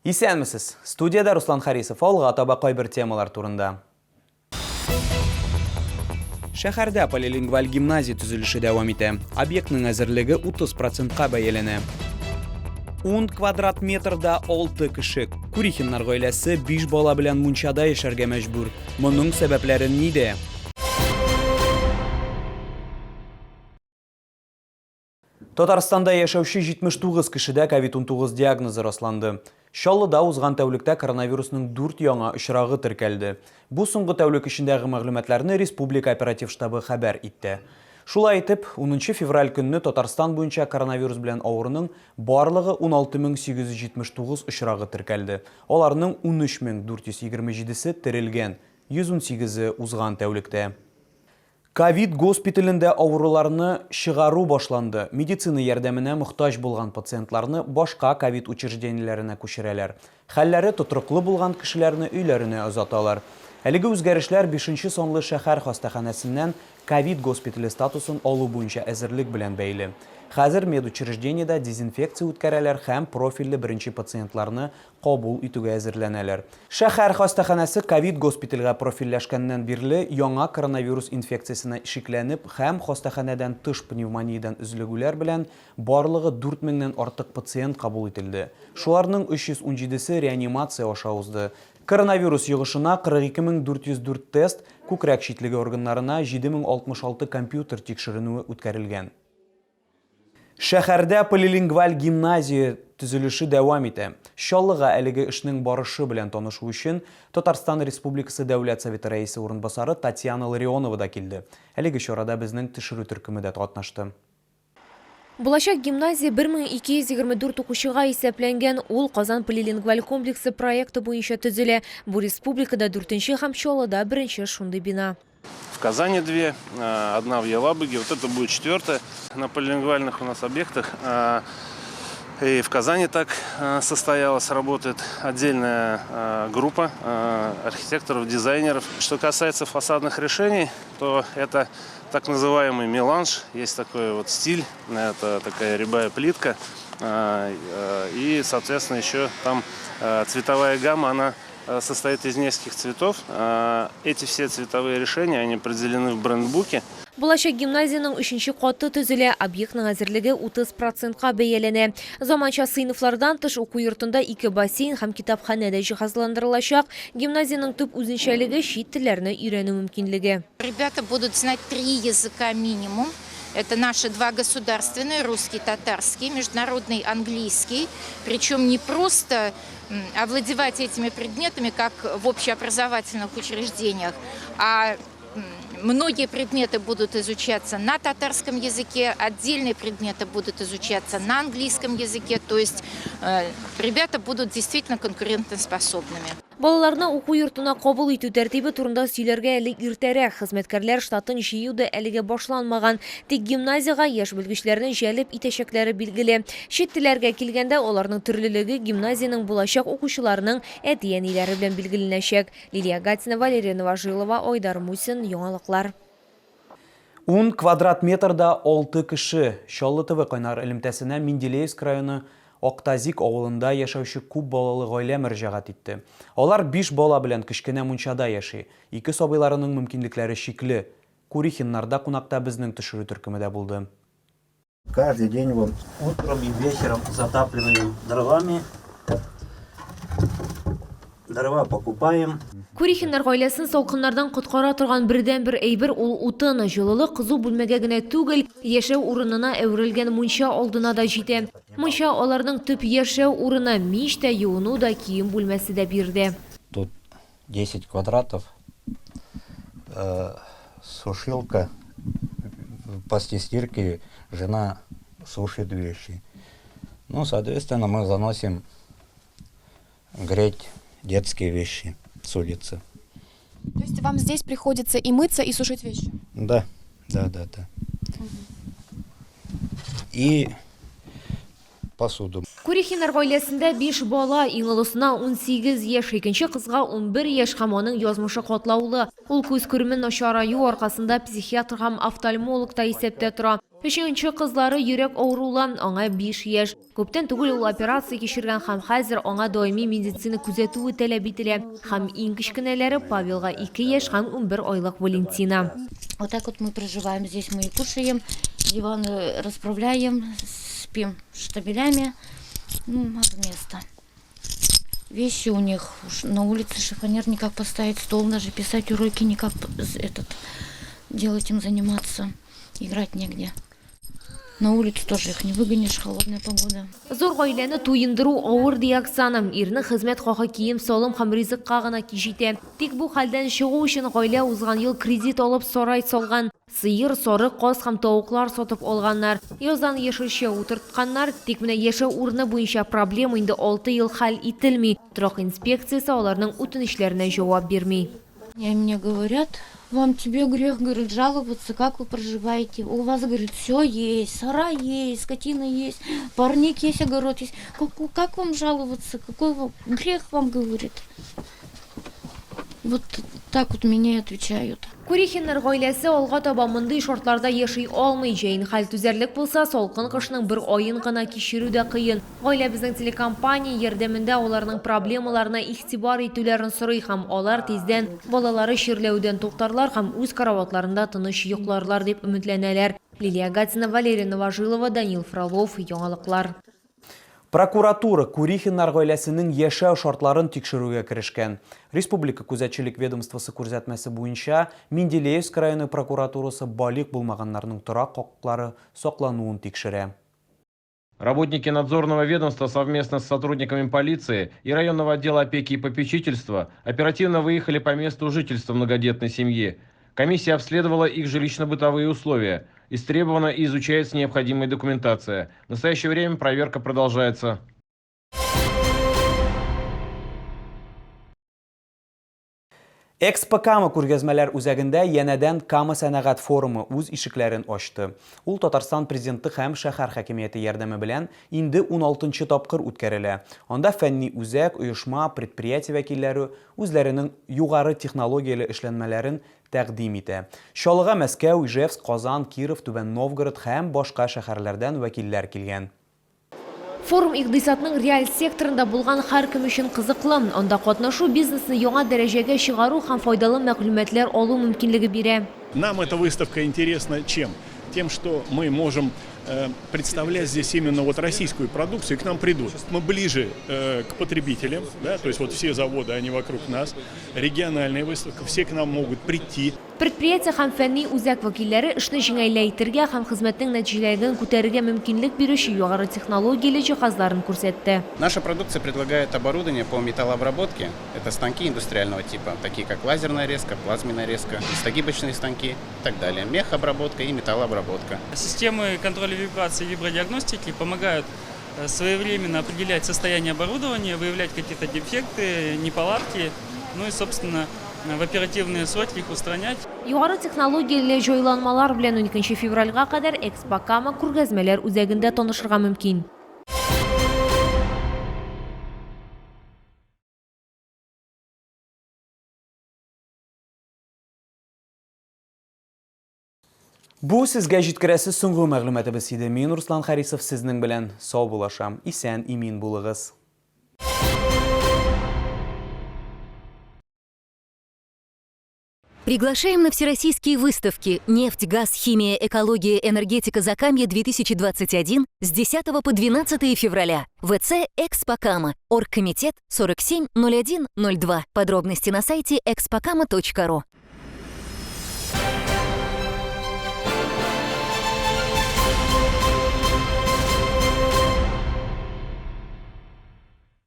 Исәнмесез. Студияда Руслан Харисов, алға таба кайбер темалар турында. Шәһәрдә полилингваль гимназия төзелеше дәвам итә. Объектның әзерлеге 30%-ка бәяләнә. 10 квадрат метрда 6 кеше. Курихиннар гаиләсе 5 бала белән мунчада яшәргә мәҗбүр. Моның сәбәпләре нидә? Татарстанда яшәүче 79 кешедә COVID-19 диагнозы расланды. Чаллыда узган тәүлектә коронавирусның 4 яңа очрагы теркәлде. Бу соңгы тәүлек эчендәге мәгълүматларны Республика оператив штабы хәбәр итте. Шулай итеп, 10 февраль көнне Татарстан буенча коронавирус белән авыруның барлыгы 16879 очрагы теркәлде. Аларның 13427-се терелгән, 118-е узган тәүлектә. Ковид госпиталендә авыруларны чыгару башланды. Медицина ярдәменә мохтаҗ булган пациентларны башка ковид учреждениеләренә күчерәләр. Хәлләре тотрыклы булган кешеләрне өйләренә озаталар. Әлеге үзгәрешләр 5-нче санлы шәһәр хастаханәсеннән ковид госпитале статусын алу буенча әзерлек белән бәйле. Хәзер медучреждениедә дезинфекция үткәрәләр һәм профильле беренче пациентларны кабул итүгә әзерләнәләр. Шәһәр хастаханәсе ковид госпитальгә профильләшкәннән бирле яңа коронавирус инфекциясенә шикләнеп һәм хастаханәдән тыш пневмониядән өзлегүләр белән барлыгы 4000-нән артык пациент кабул ителде. Шуларның 317-се реанимация аша узды. Коронавирус йогышына 42404 тест, күкрәк читлеге органнарына 7066 компьютер тикшеренүе үткәрелгән. Шәһәрдә полилингваль гимназия төзелеше дәвам итә. Чаллыга әлеге эшнең барышы белән танышу өчен Татарстан Республикасы Дәүләт Советы рәисе урынбасары Татьяна Ларионова да килде. Әлеге чарада безнең төшерү төркеме дә катнашты. Булачак гимназия 1224 укучыга исәпләнгән, ул Казан полилингваль комплексы проекты буенча төзелә. Бу республикада 4-нче һәм Чаллыда 1-нче шундый бина. В Казани 2, одна в Елабуге, вот это будет 4 на полилингвальных у нас объектах. И в Казани так состоялась, работает отдельная группа архитекторов, дизайнеров. Что касается фасадных решений, то это так называемый меланж, есть такой вот стиль, это такая рябая плитка. И, соответственно, еще там цветовая гамма, она состоит из нескольких цветов. Эти все цветовые решения, они определены в брендбуке. Булачак гимназияның 3-нче каты төзелә, объектның әзерлеге 30%-ка бәяләнә. Заманча сыйныфлардан тыш уку йортында 2 бассейн һәм китапханә дә җиһазландырылачак. Гимназияның төп үзенчәлеге чит телләрне өйрәнү мөмкинлеге. Ребята будут знать 3 языка минимум. Это наши 2 государственные, русский, татарский, международный, английский. Причем не просто овладевать этими предметами, как в общеобразовательных учреждениях, а многие предметы будут изучаться на татарском языке, отдельные предметы будут изучаться на английском языке. То есть ребята будут действительно конкурентоспособными. Балаларны уку йортына кабул итү тәртибе турында сөйләргә әле иртәрәк. Хезмәткәрләр штатын җыю да әлегә башланмаган. Тик гимназияга яшь белгечләрне җәлеп итәчәкләре билгеле. Чит телләргә килгәндә аларның төрлелеге гимназияның булачак укучыларының әти-әниләре белән билгеленәчәк. Лилия Гатина, Валерия Новожилова, Айдар Мусин, яңалыклар. 10 квадрат метрда 6 кеше. Чаллы ТВ Кайнар элемтәсенә Менделеевск районы Октазик авылында яшәүче күп балалы гаилә мөрәҗәгать итте. Алар 5 бала белән кечкенә мунчада яши. 2 сабыйларының мөмкинлекләре шикле. Курихиннарда кунакта безнең төшерү төркемедә булды. Каждый день вот утром и вечером затапливаем дровами. Дрова покупаем. Курихиннар гаиләсен салкыннардан коткара торган бердән-бер әйбер ул утын. Җылылык кызу бүлмәгә генә түгел, яшәү урынына әверелгән мунча алдына да җитә. Мунча аларның төп яшәү урыны, мич тә, юыну да, кием бүлмәсе дә бирде. Тут 10 квадратов, сушилка, после стирки жена сушит вещи. Ну, соответственно, мы заносим греть детские вещи с улицы. То есть вам здесь приходится и мыться, и сушить вещи? Да. И посуду. Курихиннар гаиләсендә 5 бала, иң олысына 18 яшь, икенче кызга 11 яшь һәм аның язмышы катлаулы. Ул күз күреме начараю аркасында психиатр һәм офтальмолог та исәптә тора. Üçüncü kızları yürek ağrılan ona 5 yaş. Köpten түгел ул операция кешергән һәм хәзер аңа даими медицина күзәтүе таләп ителә. Һәм иң кечкенәләре Павелга 2 яшь һәм 11 айлык Валентина. Вот так вот мы проживаем. Здесь мы и кушаем, диваны расправляем, спим штабелями. Место. Вещи у них на улице, шифонер никак поставить, стол даже писать уроки никак делать им заниматься. Играть негде. На улицу тоже их не выгонишь, холодная погода. Зор гаиләне туендыру авыр диагсаным. Ирне хезмәт хакы кием, салым һәм ризыкка гына кичитә. Тик бу хәлдән чыгу өчен гаилә узган ел кредит алып сарай салган. Сыер, сарык, каз һәм тавыклар сатып алганнар. Яздан яшелчә утыртканнар. Тик менә яшәү урыны буенча проблема инде 6 ел хәл ителми. Торак инспекциясе аларның үтенечләренә җавап бирми. Мне говорят, вам тебе грех, говорит, жаловаться, как вы проживаете. У вас, говорит, все есть, сарай есть, скотина есть, парник есть, огород есть. Как вам жаловаться? Какой грех вам, говорит? Вот так вот меня и отвечают. Курихиннар гаиләсе алга таба мондый шартларда яши алмый. Җәен хәл түзәрлек булса, салкын кышның бер аен гына кичерү дә кыен. Гаилә безнең телекомпания ярдәмендә аларның проблемаларына игътибар итүләрен сорый һәм алар тиздән балалары ширләүдән туктарлар һәм үз караватларында тыныч йокларлар дип өметләнәләр. Лилия Гатина, Валерия Новожилова, Данил Фролов, Яңалыклар. Прокуратура Курихиннар гаиләсенең яшәү шартларын тикшерүгә керешкән. Республика күзәтчелек ведомствосы күрсәтмәсе буенча Менделеевск районы прокуратурасы балик булмаганнарның торак хокуклары саклануын тикшерә. Работники надзорного ведомства совместно с сотрудниками полиции и районного отдела опеки и попечительства оперативно выехали по месту жительства многодетной семьи. Комиссия обследовала их жилищно-бытовые условия. Истребована и изучается необходимая документация. В настоящее время проверка продолжается. Экспо Кама күргәзмәләр үзәгендә янәдән Кама сәнәгать форумы үз ишекләрен ачты. Ул Татарстан президенты һәм шәһәр хакимияте ярдәме белән инде 16-нчы тапкыр үткәрелә. Анда фәнни үзәк, оешма, предприятие вәкилләре үзләренең югары технологияле эшләнмәләрен тәкъдим итә. Чаллыга Мәскәү, Ижевск, Казан, Киров, Түбән Новгород һәм башка шәһәрләрдән вәкилләр килгән. Форум икътисадның реаль секторында булган һәркем өчен кызыклы. Анда катнашу бизнесны яңа дәрәҗәгә чыгару һәм файдалы мәгълүматлар алу мөмкинлеге бирә. Нам эта выставка интересна чем? Тем, что мы можем представлять здесь именно вот российскую продукцию, и к нам придут. Мы ближе к потребителям, да, то есть вот все заводы, они вокруг нас, региональная выставка, все к нам могут прийти. Предприятие һәм фәнни үзәк вәкилләре эшне җиңеләйтергә һәм хезмәтнең нәтиҗәләрен күтәрергә мөмкинлек бирүче югары технологияле җиһазларын күрсәтте. Наша продукция предлагает оборудование по металлообработке. Это станки индустриального типа, такие как лазерная резка, плазменная резка, листогибочные станки и так далее. Мехобработка и металлообработка. Системы контроля вибрации и вибродиагностики помогают своевременно определять состояние оборудования, выявлять какие-то дефекты, неполадки, ну и, собственно, в оперативные сроки их устранять. Югары технологияле җайланмалар белән 12 февральгә кадәр Экспо Кама күргәзмәләр үзәгендә танышырга мөмкин. Бу сезгә җиткерәсе соңгы мәгълүматыбыз иде. Мин Руслан Харисов сезнең белән сау булашам. Исән, имин булыгыз. Приглашаем на всероссийские выставки «Нефть, газ, химия, экология, энергетика Закамье-2021» с 10 по 12 февраля. ВЦ «Экспо Кама». Оргкомитет 47 01 02. Подробности на сайте expokama.ru.